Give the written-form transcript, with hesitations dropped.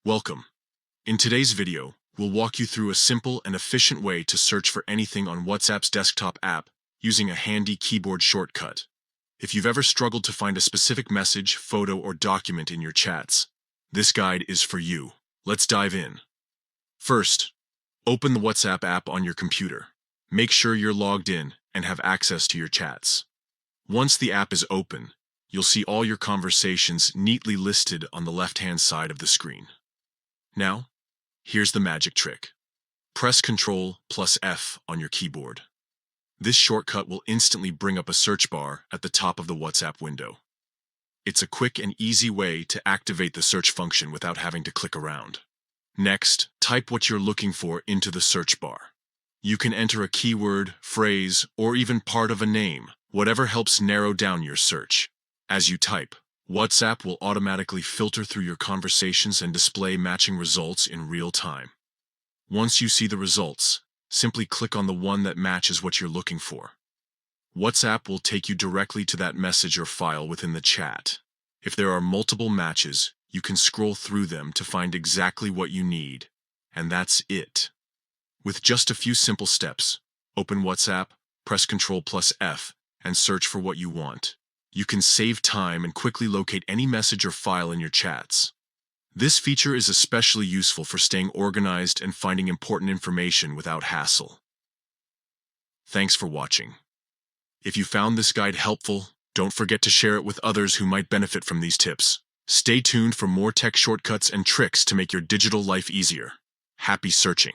Welcome. In today's video, we'll walk you through a simple and efficient way to search for anything on WhatsApp's desktop app using a handy keyboard shortcut. If you've ever struggled to find a specific message, photo, or document in your chats, this guide is for you. Let's dive in. First, open the WhatsApp app on your computer. Make sure you're logged in and have access to your chats. Once the app is open, you'll see all your conversations neatly listed on the left-hand side of the screen. Now, here's the magic trick. Press Ctrl + F on your keyboard. This shortcut will instantly bring up a search bar at the top of the WhatsApp window. It's a quick and easy way to activate the search function without having to click around. Next, type what you're looking for into the search bar. You can enter a keyword, phrase, or even part of a name, whatever helps narrow down your search. As you type, WhatsApp will automatically filter through your conversations and display matching results in real time. Once you see the results, simply click on the one that matches what you're looking for. WhatsApp will take you directly to that message or file within the chat. If there are multiple matches, you can scroll through them to find exactly what you need, and that's it. With just a few simple steps, open WhatsApp, press Ctrl + F, and search for what you want. You can save time and quickly locate any message or file in your chats. This feature is especially useful for staying organized and finding important information without hassle. Thanks for watching. If you found this guide helpful, don't forget to share it with others who might benefit from these tips. Stay tuned for more tech shortcuts and tricks to make your digital life easier. Happy searching!